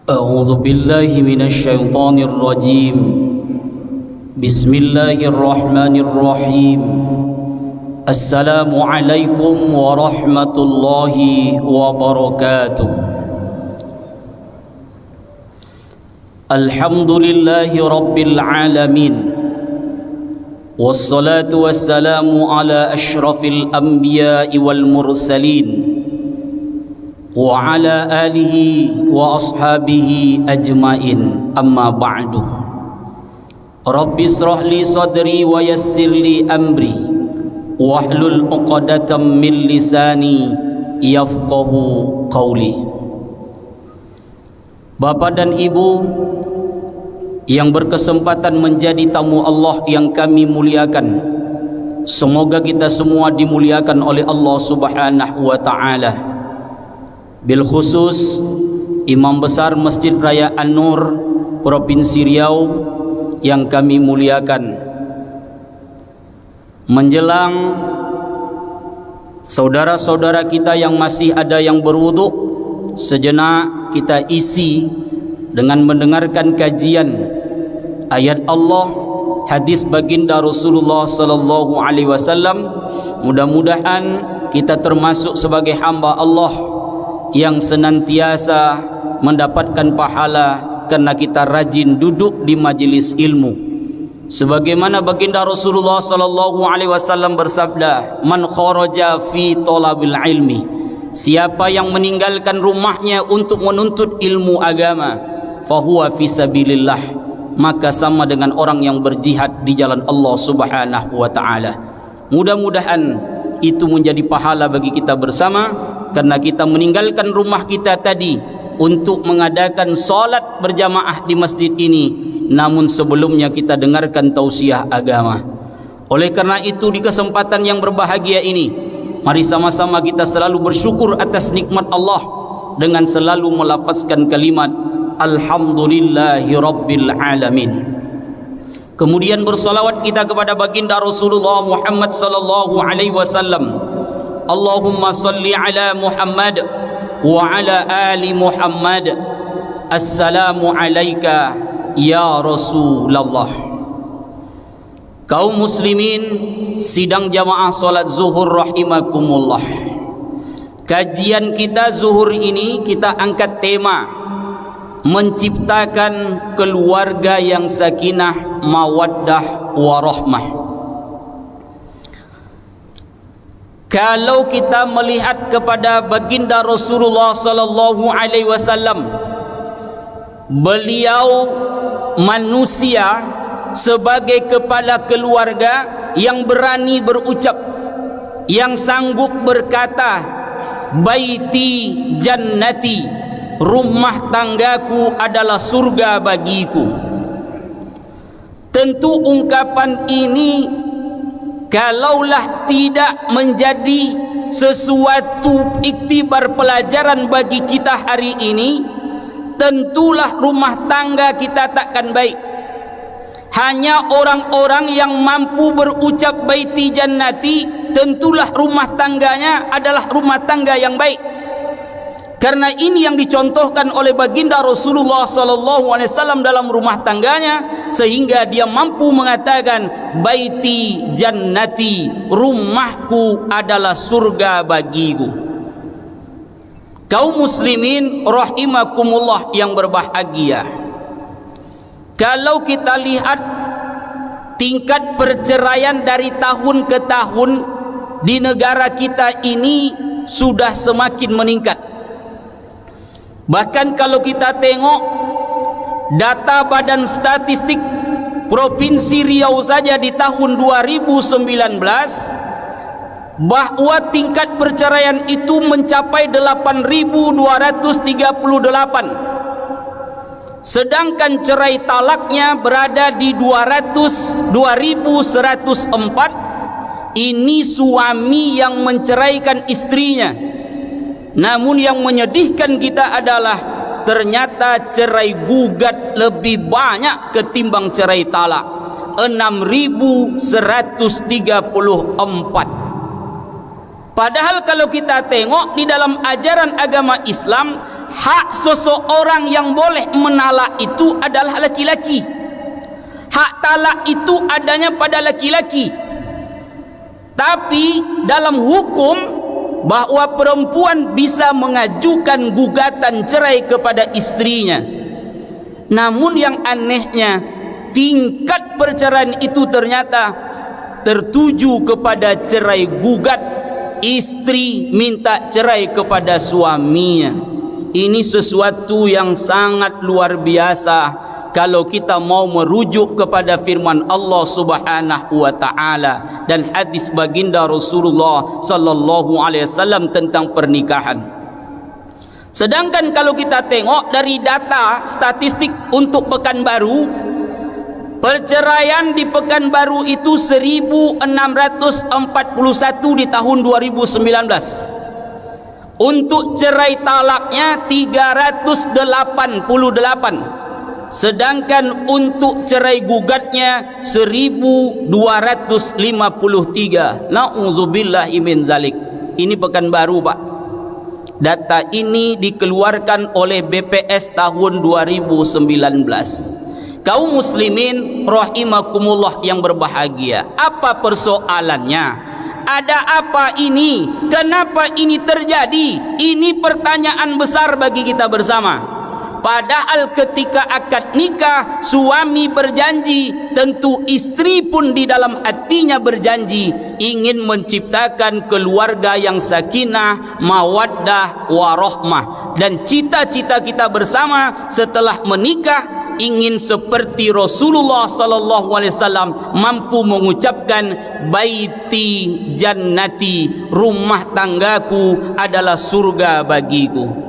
أعوذ بالله من الشيطان الرجيم بسم الله الرحمن الرحيم السلام عليكم ورحمة الله وبركاته الحمد لله رب العالمين والصلاة والسلام على أشرف الأنبياء والمرسلين وعلى آله وأصحابه أجمعين أما بعد رب اشرح لي صدري ويسر لي أمري واحلل عقدة من لساني يفقه قولي. Bapak dan Ibu yang berkesempatan menjadi tamu Allah yang kami muliakan, semoga kita semua dimuliakan oleh Allah Subhanahu wa taala. Bil khusus Imam Besar Masjid Raya An-Nur Provinsi Riau yang kami muliakan. Menjelang saudara-saudara kita yang masih ada yang berwudu, sejenak kita isi dengan mendengarkan kajian ayat Allah, hadis baginda Rasulullah sallallahu alaihi wasallam. Mudah-mudahan kita termasuk sebagai hamba Allah yang senantiasa mendapatkan pahala karena kita rajin duduk di majelis ilmu. Sebagaimana baginda Rasulullah sallallahu alaihi wasallam bersabda, "Man kharaja fi talabil ilmi." Siapa yang meninggalkan rumahnya untuk menuntut ilmu agama, fahuwa fi sabilillah, maka sama dengan orang yang berjihad di jalan Allah Subhanahu wa taala. Mudah-mudahan itu menjadi pahala bagi kita bersama, karena kita meninggalkan rumah kita tadi untuk mengadakan solat berjamaah di masjid ini, namun sebelumnya kita dengarkan tausiah agama. Oleh karena itu, di kesempatan yang berbahagia ini, mari sama-sama kita selalu bersyukur atas nikmat Allah dengan selalu melafazkan kalimat Alhamdulillahi Rabbil Alamin. Kemudian bersolawat kita kepada baginda Rasulullah Muhammad sallallahu alaihi wasallam. Allahumma salli ala Muhammad wa ala ali Muhammad. Assalamu alayka ya Rasulullah. Kaum muslimin sidang jamaah salat zuhur rahimakumullah. Kajian kita zuhur ini kita angkat tema menciptakan keluarga yang sakinah, mawaddah, warahmah. Kalau kita melihat kepada baginda Rasulullah sallallahu alaihi wasallam, beliau manusia sebagai kepala keluarga yang berani berucap, yang sanggup berkata, baiti jannati, rumah tanggaku adalah surga bagiku. Tentu ungkapan ini kalaulah tidak menjadi sesuatu iktibar pelajaran bagi kita hari ini, tentulah rumah tangga kita takkan baik. Hanya orang-orang yang mampu berucap baiti jannati, tentulah rumah tangganya adalah rumah tangga yang baik. Karena ini yang dicontohkan oleh baginda Rasulullah sallallahu alaihi wasallam dalam rumah tangganya, sehingga dia mampu mengatakan baiti jannati, rumahku adalah surga bagiku. Kaum muslimin rahimakumullah yang berbahagia, kalau kita lihat tingkat perceraian dari tahun ke tahun di negara kita ini sudah semakin meningkat. Bahkan kalau kita tengok data Badan Statistik Provinsi Riau saja di tahun 2019, bahwa tingkat perceraian itu mencapai 8.238, sedangkan cerai talaknya berada di 2.104. Ini suami yang menceraikan istrinya. Namun yang menyedihkan kita adalah ternyata cerai gugat lebih banyak ketimbang cerai talak, 6.134. Padahal kalau kita tengok di dalam ajaran agama Islam, hak seseorang yang boleh menalak itu adalah laki-laki. Hak talak itu adanya pada laki-laki. Tapi dalam hukum bahawa perempuan bisa mengajukan gugatan cerai kepada istrinya. Namun yang anehnya, tingkat perceraian itu ternyata tertuju kepada cerai gugat. Istri minta cerai kepada suaminya. Ini sesuatu yang sangat luar biasa kalau kita mau merujuk kepada firman Allah Subhanahu wa taala dan hadis baginda Rasulullah sallallahu alaihi wasallam tentang pernikahan. Sedangkan kalau kita tengok dari data statistik untuk Pekanbaru, perceraian di Pekanbaru itu 1641 di tahun 2019. Untuk cerai talaknya 388. Sedangkan untuk cerai gugatnya 1253. Na'udzubillahi min zalik. Ini Pekanbaru, Pak. Data ini dikeluarkan oleh BPS tahun 2019. Kaum muslimin rahimakumullah yang berbahagia, apa persoalannya? Ada apa ini? Kenapa ini terjadi? Ini pertanyaan besar bagi kita bersama. Padahal ketika akad nikah, suami berjanji, tentu istri pun di dalam hatinya berjanji ingin menciptakan keluarga yang sakinah, mawaddah, warahmah. Dan cita-cita kita bersama setelah menikah ingin seperti Rasulullah sallallahu alaihi wasallam mampu mengucapkan baiti jannati, rumah tanggaku adalah surga bagiku.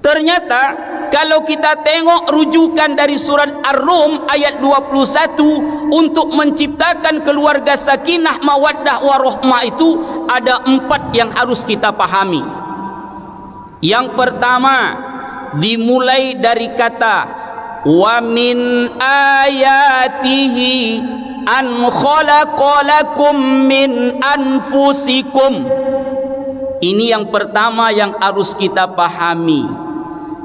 Ternyata kalau kita tengok rujukan dari surat Ar-Rum ayat 21 untuk menciptakan keluarga sakinah, mawaddah, warahmah itu ada 4 yang harus kita pahami. Yang pertama dimulai dari kata wa min ayatihi an khalaqalakum min anfusikum. Ini yang pertama yang harus kita pahami.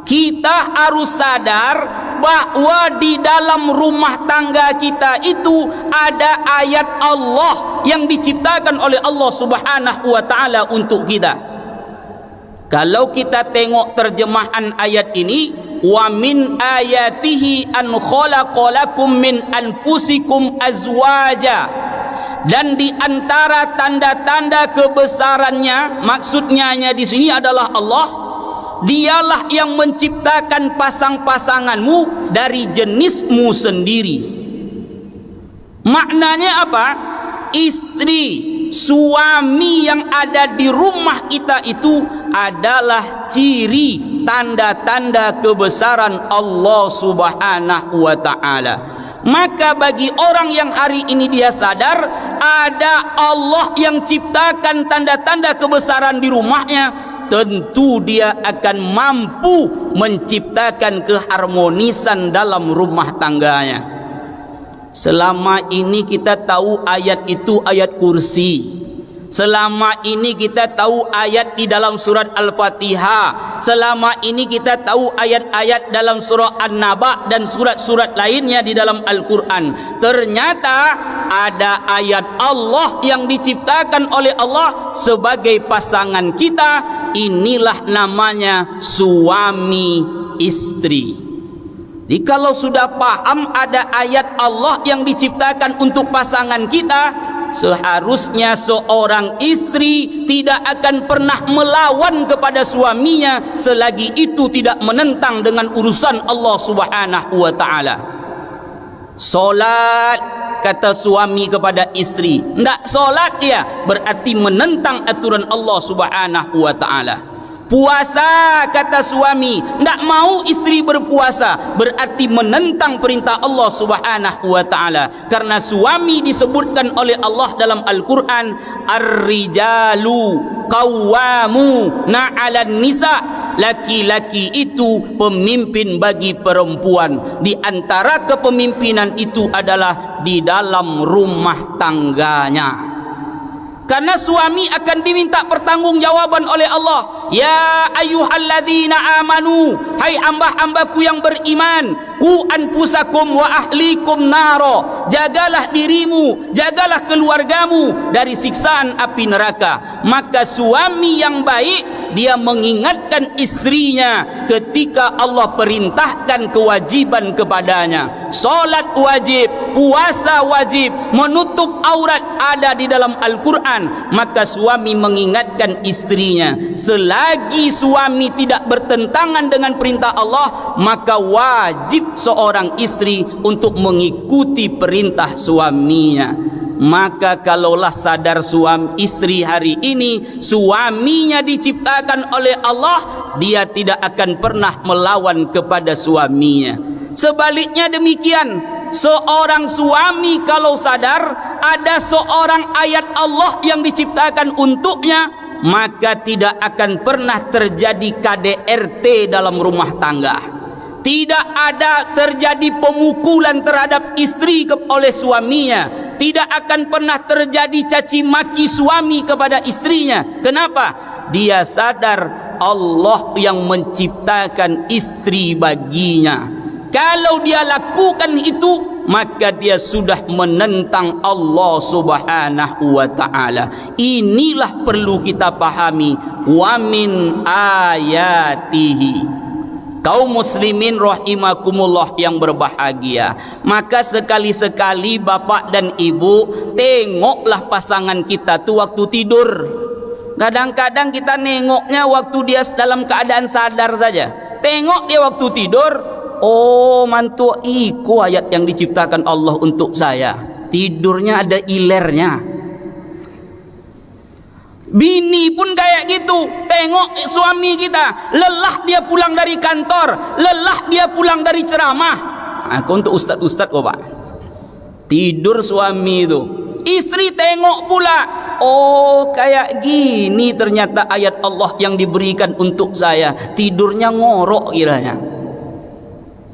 Kita harus sadar bahwa di dalam rumah tangga kita itu ada ayat Allah yang diciptakan oleh Allah Subhanahu wa taala untuk kita. Kalau kita tengok terjemahan ayat ini, wa min ayatihi an khalaqalakum min anfusikum azwaja, dan di antara tanda-tanda kebesarannya, maksudnya di sini adalah Allah, dialah yang menciptakan pasang-pasanganmu dari jenismu sendiri. Maknanya apa? Istri, suami yang ada di rumah kita itu adalah ciri tanda-tanda kebesaran Allah Subhanahu wa taala. Maka bagi orang yang hari ini dia sadar ada Allah yang ciptakan tanda-tanda kebesaran di rumahnya, tentu dia akan mampu menciptakan keharmonisan dalam rumah tangganya. Selama ini kita tahu ayat itu ayat kursi. Selama ini kita tahu ayat di dalam surat Al-Fatihah. Selama ini kita tahu ayat-ayat dalam surah An-Naba dan surat-surat lainnya di dalam Al-Quran. Ternyata ada ayat Allah yang diciptakan oleh Allah sebagai pasangan kita. Inilah namanya suami istri. Jadi kalau sudah paham ada ayat Allah yang diciptakan untuk pasangan kita, seharusnya seorang istri tidak akan pernah melawan kepada suaminya selagi itu tidak menentang dengan urusan Allah Subhanahu wa taala. Solat, kata suami kepada istri, tidak solat dia berarti menentang aturan Allah Subhanahu wa taala. Puasa, kata suami, tidak mau istri berpuasa berarti menentang perintah Allah Subhanahu wa taala. Karena suami disebutkan oleh Allah dalam Al-Quran, ar-rijalu qawwamuna 'alan nisa, laki-laki itu pemimpin bagi perempuan. Di antara kepemimpinan itu adalah di dalam rumah tangganya. Karena suami akan diminta pertanggungjawaban oleh Allah. Ya ayyuhalladzina amanu, hai hamba-hambaku yang beriman, qu anfusakum wa ahlikum naro, jagalah dirimu, jagalah keluargamu dari siksaan api neraka. Maka suami yang baik, dia mengingatkan istrinya ketika Allah perintahkan kewajiban kepadanya. Solat wajib, puasa wajib, menutup aurat ada di dalam Al-Quran. Maka suami mengingatkan istrinya, selagi suami tidak bertentangan dengan perintah Allah, maka wajib seorang istri untuk mengikuti perintah suaminya. Maka kalaulah sadar suami istri hari ini suaminya diciptakan oleh Allah, dia tidak akan pernah melawan kepada suaminya. Sebaliknya demikian, seorang suami kalau sadar ada seorang ayat Allah yang diciptakan untuknya, maka tidak akan pernah terjadi KDRT dalam rumah tangga. Tidak ada terjadi pemukulan terhadap istri oleh suaminya. Tidak akan pernah terjadi caci maki suami kepada istrinya. Kenapa? Dia sadar Allah yang menciptakan istri baginya. Kalau dia lakukan itu, maka dia sudah menentang Allah Subhanahu wa ta'ala. Inilah perlu kita pahami. Wa min ayatihi. Kaum muslimin rahimakumullah yang berbahagia, maka sekali-sekali bapak dan ibu tengoklah pasangan kita tu waktu tidur. Kadang-kadang kita nengoknya waktu dia dalam keadaan sadar saja. Tengok dia waktu tidur, oh mantu iku ayat yang diciptakan Allah untuk saya. Tidurnya ada ilernya. Bini pun kayak gitu. Tengok suami kita, lelah dia pulang dari kantor, lelah dia pulang dari ceramah. Aku untuk ustad-ustad kok pak, tidur suami itu. Istri tengok pula, oh kayak gini ternyata ayat Allah yang diberikan untuk saya. Tidurnya ngorok kiranya.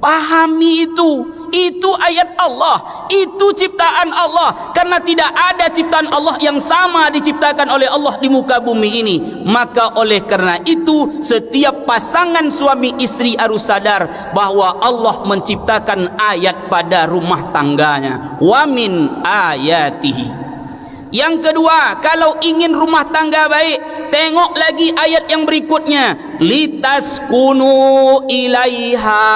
Pahami itu ayat Allah, itu ciptaan Allah. Karena tidak ada ciptaan Allah yang sama diciptakan oleh Allah di muka bumi ini. Maka oleh karena itu, setiap pasangan suami istri harus sadar bahwa Allah menciptakan ayat pada rumah tangganya. Wa min ayatihi. Yang kedua, kalau ingin rumah tangga baik, tengok lagi ayat yang berikutnya. Litaskunu ilaiha.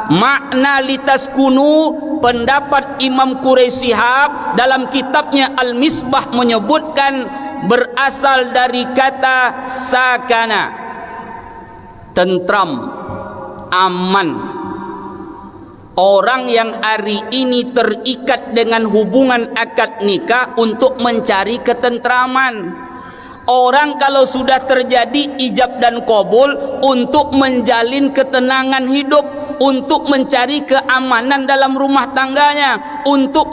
Makna litaskunu, pendapat Imam Quraisy Shihab dalam kitabnya Al-Misbah menyebutkan berasal dari kata sakana, tentram, aman. Orang yang hari ini terikat dengan hubungan akad nikah untuk mencari ketentraman. Orang kalau sudah terjadi ijab dan qabul untuk menjalin ketenangan hidup, untuk mencari keamanan dalam rumah tangganya, untuk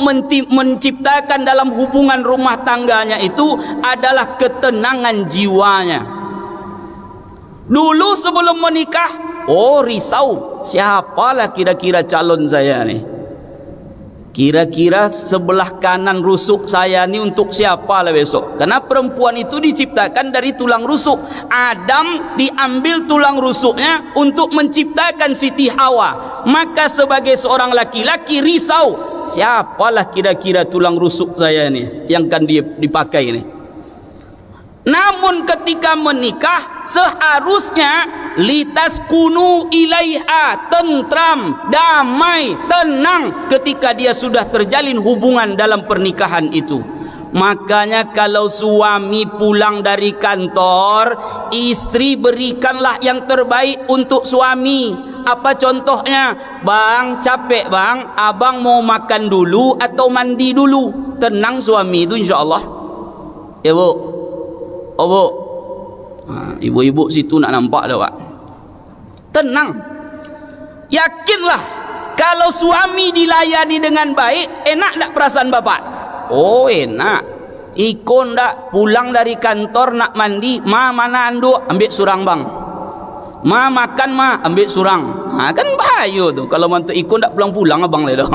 menciptakan dalam hubungan rumah tangganya itu adalah ketenangan jiwanya. Dulu sebelum menikah, oh risau, siapalah kira-kira calon saya nih? Kira-kira sebelah kanan rusuk saya ni untuk siapa lah besok? Karena perempuan itu diciptakan dari tulang rusuk. Adam diambil tulang rusuknya untuk menciptakan Siti Hawa. Maka sebagai seorang laki-laki risau, siapalah kira-kira tulang rusuk saya ni yang akan dipakai ini. Namun ketika menikah seharusnya litaskunu ilaiha, tentram, damai, tenang ketika dia sudah terjalin hubungan dalam pernikahan itu. Makanya kalau suami pulang dari kantor, istri berikanlah yang terbaik untuk suami. Apa contohnya? Bang, capek bang, abang mau makan dulu atau mandi dulu? Tenang suami itu insyaAllah. Ya bu. Oh bu, ibu-ibu situ nak nampak dah pak. Tenang, yakinlah kalau suami dilayani dengan baik, enak tak perasaan bapak? Oh enak. Ikon tak pulang dari kantor nak mandi, ma mana anduk, ambil surang bang. Ma makan ma, ambil surang. Kan bahaya tu kalau mantu ikon tak pulang-pulang abang le dah.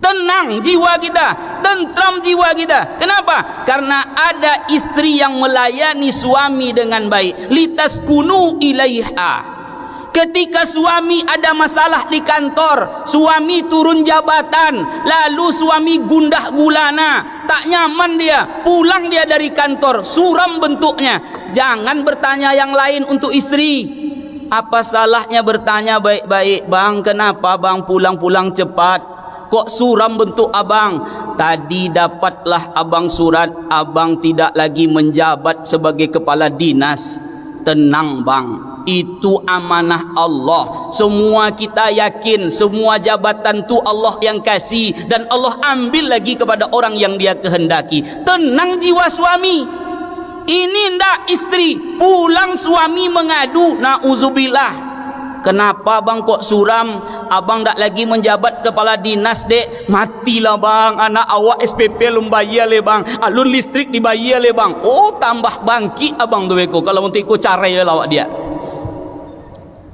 tenang jiwa kita, tentram jiwa kita. Kenapa? Karena ada istri yang melayani suami dengan baik. Litaskunu ilaiha. Ketika suami ada masalah di kantor, suami turun jabatan, lalu suami gundah gulana, tak nyaman dia, pulang dia dari kantor, suram bentuknya. Jangan bertanya yang lain untuk istri. Apa salahnya bertanya baik-baik, bang, kenapa bang pulang-pulang cepat? Kok suram bentuk abang? Tadi dapatlah abang surat, abang tidak lagi menjabat sebagai kepala dinas. Tenang bang, itu amanah Allah. Semua kita yakin semua jabatan tu Allah yang kasih, dan Allah ambil lagi kepada orang yang dia kehendaki. Tenang jiwa suami. Ini ndak istri pulang suami mengadu, nauzubillah. Kenapa bang kok suram? Abang tak lagi menjabat kepala dinas dek. Matilah bang, anak awak SPP belum bayar le bang, alun listrik dibayar le bang. Oh tambah bangkit abang tu beko kalau untuk ikut cara ya lawak dia.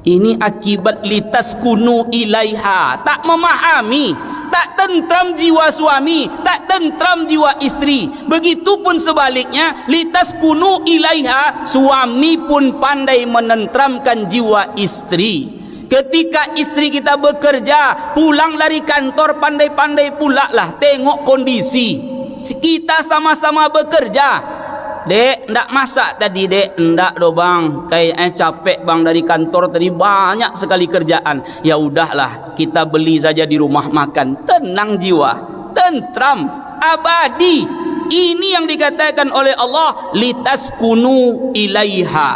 Ini akibat litaskunu ilaiha. Tak memahami, tak tentram jiwa suami, tak tentram jiwa istri. Begitupun sebaliknya, litaskunu ilaiha, suami pun pandai menentramkan jiwa istri. Ketika istri kita bekerja, pulang dari kantor, pandai-pandai pula lah tengok kondisi. Kita sama-sama bekerja. Dek, ndak masak tadi dek? Ndak do bang, kayaknya capek bang dari kantor tadi, banyak sekali kerjaan. Ya udahlah, kita beli saja di rumah makan. Tenang jiwa, tentram, abadi. Ini yang dikatakan oleh Allah, litaskunu ilaiha.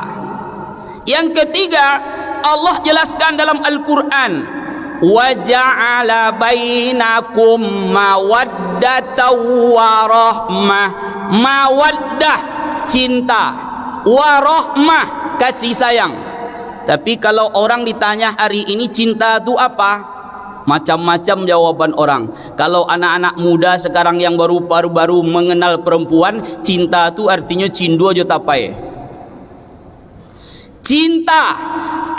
Yang ketiga, Allah jelaskan dalam Al-Quran, wa ja'ala bainakum mawaddatan wa rahmah. Mawaddah, cinta, warahmah, kasih sayang. Tapi kalau orang ditanya hari ini cinta itu apa? Macam-macam jawaban orang. Kalau anak-anak muda sekarang yang baru-baru mengenal perempuan, cinta itu artinya cindu aja tapai. Cinta,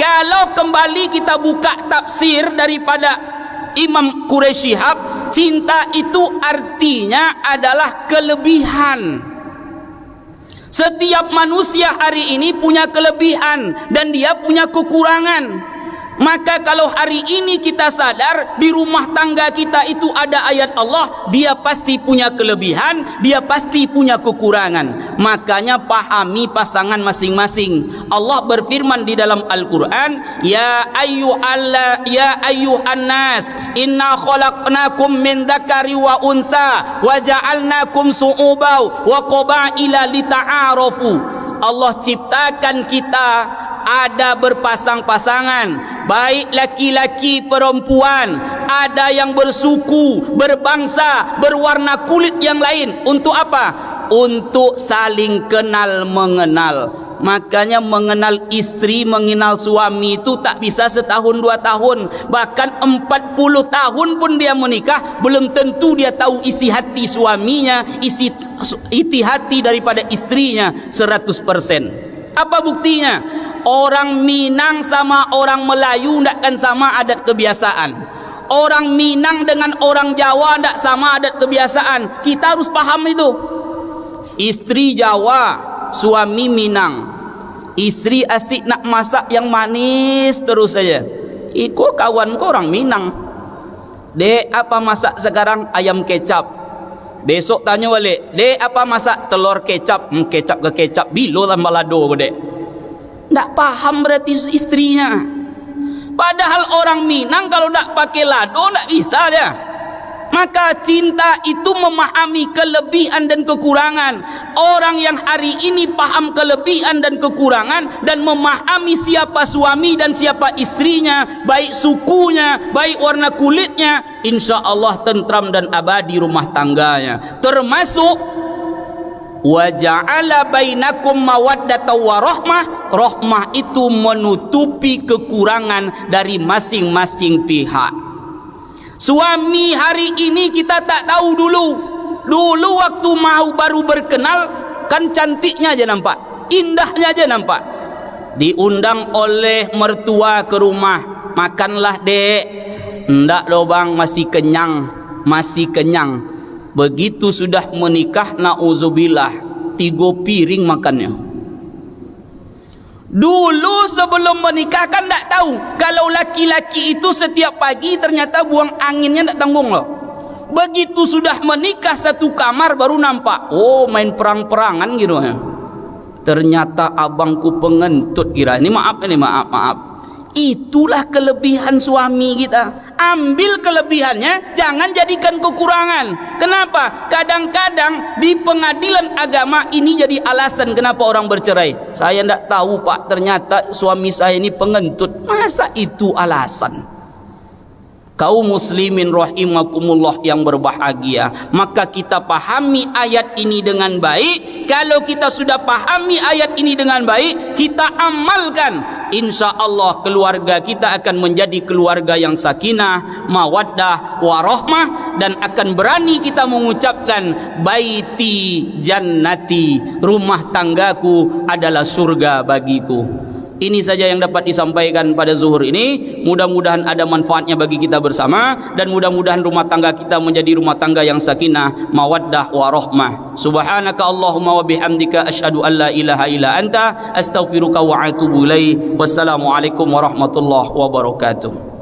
kalau kembali kita buka tafsir daripada Imam Quraisy Shihab, cinta itu artinya adalah kelebihan. Setiap manusia hari ini punya kelebihan dan dia punya kekurangan. Maka kalau hari ini kita sadar di rumah tangga kita itu ada ayat Allah, dia pasti punya kelebihan, dia pasti punya kekurangan. Makanya pahami pasangan masing-masing. Allah berfirman di dalam Al-Quran, ya ayyuhan nas, inna khalaqnakum min dzakari wa unsa wa ja'alnakum su'uban wa qabaila lita'arafu. Allah ciptakan kita ada berpasang-pasangan, baik laki-laki perempuan, ada yang bersuku, berbangsa, berwarna kulit yang lain. Untuk apa? Untuk saling kenal mengenal. Makanya mengenal istri, mengenal suami itu tak bisa setahun 2 tahun, bahkan 40 tahun pun dia menikah, belum tentu dia tahu isi hati suaminya, isi hati daripada istrinya 100%. Apa buktinya? Orang Minang sama orang Melayu takkan sama adat kebiasaan. Orang Minang dengan orang Jawa tak sama adat kebiasaan. Kita harus paham itu. Istri Jawa, suami Minang. Istri asik nak masak yang manis terus saja. Iko kawan ko orang Minang. Dek, apa masak sekarang? Ayam kecap. Besok tanya balik, dek apa masak? Telur kecap. Kecap ke kecap, bilo lah balado ko dek. Tak paham berarti istrinya. Padahal orang Minang kalau tak pakai lado tak bisa dia. Maka cinta itu memahami kelebihan dan kekurangan. Orang yang hari ini paham kelebihan dan kekurangan dan memahami siapa suami dan siapa istrinya, baik sukunya, baik warna kulitnya, insya Allah tentram dan abadi rumah tangganya. Termasuk wa ja'ala bainakum mawaddatan wa rahmah. Rahmah itu menutupi kekurangan dari masing-masing pihak. Suami hari ini kita tak tahu dulu. Dulu waktu mau baru berkenal kan cantiknya aja nampak, indahnya aja nampak. Diundang oleh mertua ke rumah, makanlah dek. Ndak do bang, masih kenyang. masih kenyang. Begitu sudah menikah, na'udzubillah, 3 piring makannya. Dulu sebelum menikah kan tak tahu kalau laki-laki itu setiap pagi ternyata buang anginnya tak tanggung loh. Begitu sudah menikah satu kamar baru nampak, oh main perang-perangan gitu ya. Ternyata abangku pengentut kira. Ini maaf. Itulah kelebihan suami kita. Ambil kelebihannya, jangan jadikan kekurangan. Kenapa? Kadang-kadang di pengadilan agama ini jadi alasan kenapa orang bercerai. Saya tidak tahu pak, ternyata suami saya ini pengentut. Masa itu alasan? Kaum muslimin rahimakumullah yang berbahagia, maka kita pahami ayat ini dengan baik. Kalau kita sudah pahami ayat ini dengan baik, kita amalkan, insya Allah keluarga kita akan menjadi keluarga yang sakinah, mawaddah, warahmah, dan akan berani kita mengucapkan baiti jannati, rumah tanggaku adalah surga bagiku. Ini saja yang dapat disampaikan pada zuhur ini. Mudah-mudahan ada manfaatnya bagi kita bersama, dan mudah-mudahan rumah tangga kita menjadi rumah tangga yang sakinah, mawaddah, warahmah. Subhanaka Allahumma wa bihamdika asyhadu an la ilaha illa anta astaghfiruka wa atubu ilaik. Wassalamualaikum warahmatullahi wabarakatuh.